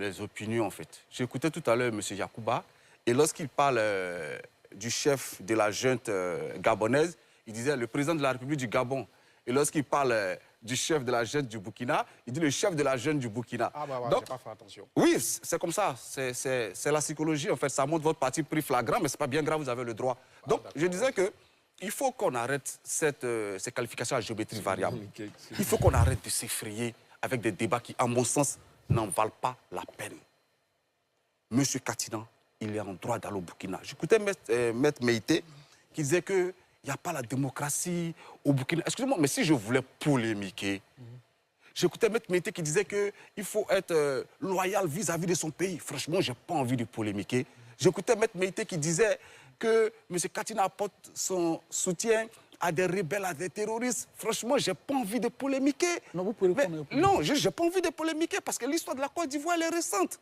les opinions, en fait. J'écoutais tout à l'heure M. Yacouba, et lorsqu'il parle du chef de la junte gabonaise, il disait le président de la République du Gabon. Et lorsqu'il parle du chef de la junte du Burkina, il dit le chef de la junte du Burkina. Ah bah ouais, donc, j'ai pas fait attention. Oui, c'est comme ça. C'est la psychologie, en fait. Ça montre votre parti pris flagrant, mais c'est pas bien grave, vous avez le droit. Donc, je disais que il faut qu'on arrête ces qualifications à géométrie variable. Il faut qu'on arrête de s'effrayer avec des débats qui, à mon sens, n'en valent pas la peine. Monsieur Katinan, il est en droit d'aller au Burkina. J'écoutais Maître Meïté qui disait qu'il n'y a pas la démocratie au Burkina. Excusez-moi, mais si je voulais polémiquer, j'écoutais Maître Meïté qui disait qu'il faut être loyal vis-à-vis de son pays. Franchement, je n'ai pas envie de polémiquer. J'écoutais Maître Meïté qui disait que M. Katinan apporte son soutien à des rebelles, à des terroristes. Franchement, je n'ai pas envie de polémiquer. Non, vous pouvez répondre. Non, je n'ai pas envie de polémiquer parce que l'histoire de la Côte d'Ivoire, elle est récente.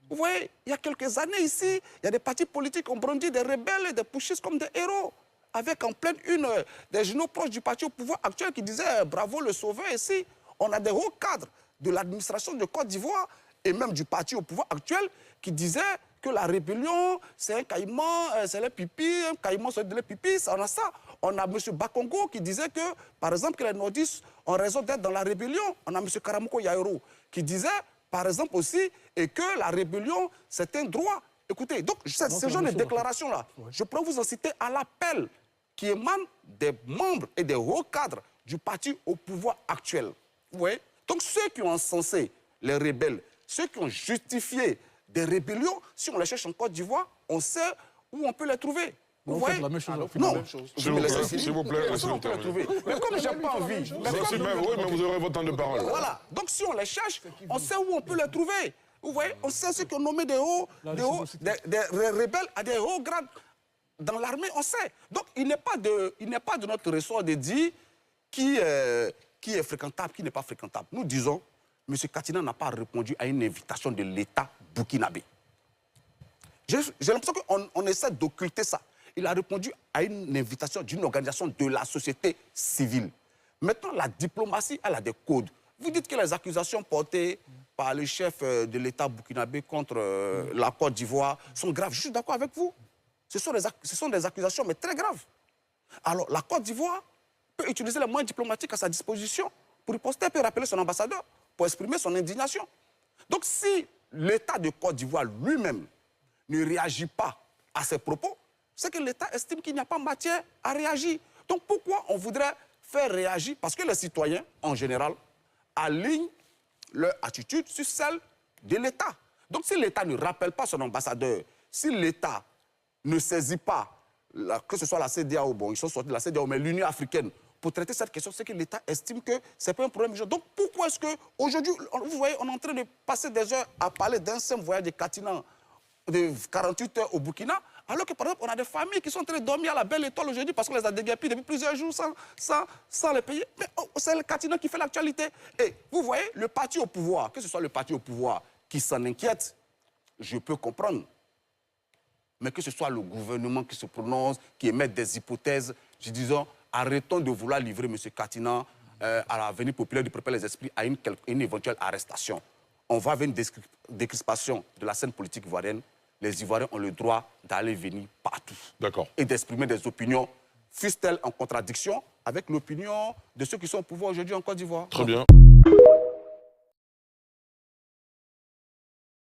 Vous voyez, il y a quelques années ici, il y a des partis politiques qui ont brandi des rebelles et des putschistes comme des héros. Avec en pleine une des journaux proches du parti au pouvoir actuel qui disaient bravo le sauveur ici. On a des hauts cadres de l'administration de Côte d'Ivoire et même du parti au pouvoir actuel qui disaient que la rébellion, c'est un caïman, c'est les pipis, un caïman, c'est les pipis, on a ça. On a M. Bakongo qui disait que, par exemple, que les nordistes ont raison d'être dans la rébellion. On a M. Karamoko Yairo qui disait, par exemple aussi, et que la rébellion, c'est un droit. Écoutez, donc, ce genre de déclaration-là, je pourrais vous en citer à l'appel qui émane des membres et des hauts cadres du parti au pouvoir actuel. Vous voyez? Donc, ceux qui ont encensé les rebelles, ceux qui ont justifié des rébellions, si on les cherche en Côte d'Ivoire, on sait où on peut les trouver. Vous voyez? La même chose. Non, s'il vous plaît, on peut les trouver. Mais comme je n'ai pas envie... Oui, mais vous aurez votre temps de parole. Voilà. Donc si on les cherche, on sait où on peut les trouver. Vous voyez? On sait ceux qui ont nommé des rebelles à des hauts grades dans l'armée, on sait. Donc il n'est pas de notre ressort de dire qui est fréquentable, qui n'est pas fréquentable. Nous disons, M. Katinan n'a pas répondu à une invitation de l'État burkinabé. J'ai l'impression qu'on essaie d'occulter ça. Il a répondu à une invitation d'une organisation de la société civile. Maintenant, la diplomatie, elle a des codes. Vous dites que les accusations portées par le chef de l'État burkinabé contre la Côte d'Ivoire sont graves. Je suis d'accord avec vous. Ce sont des accusations, mais très graves. Alors, la Côte d'Ivoire peut utiliser les moyens diplomatiques à sa disposition pour riposter, peut rappeler son ambassadeur, pour exprimer son indignation. Donc, si l'État de Côte d'Ivoire lui-même ne réagit pas à ces propos, c'est que l'État estime qu'il n'y a pas matière à réagir. Donc pourquoi on voudrait faire réagir? Parce que les citoyens, en général, alignent leur attitude sur celle de l'État. Donc si l'État ne rappelle pas son ambassadeur, si l'État ne saisit pas, que ce soit la CEDEAO, bon, ils sont sortis de la CEDEAO, mais l'Union africaine, pour traiter cette question, c'est que l'État estime que ce n'est pas un problème. Donc pourquoi est-ce qu'aujourd'hui, vous voyez, on est en train de passer des heures à parler d'un simple voyage de Katinan de 48 heures au Burkina, alors que, par exemple, on a des familles qui sont en train de dormir à la belle étoile aujourd'hui parce qu'on les a déguerpis depuis plusieurs jours sans les payer. Mais c'est le Katinan qui fait l'actualité. Et vous voyez, le parti au pouvoir, que ce soit le parti au pouvoir qui s'en inquiète, je peux comprendre. Mais que ce soit le gouvernement qui se prononce, qui émet des hypothèses, je dis, arrêtons de vouloir livrer M. Katinan à l'avenir populaire de préparer les esprits à une éventuelle arrestation. On va vers une décrispation de la scène politique ivoirienne. Les Ivoiriens ont le droit d'aller venir partout. D'accord. Et d'exprimer des opinions, fussent-elles en contradiction avec l'opinion de ceux qui sont au pouvoir aujourd'hui en Côte d'Ivoire. Très bien.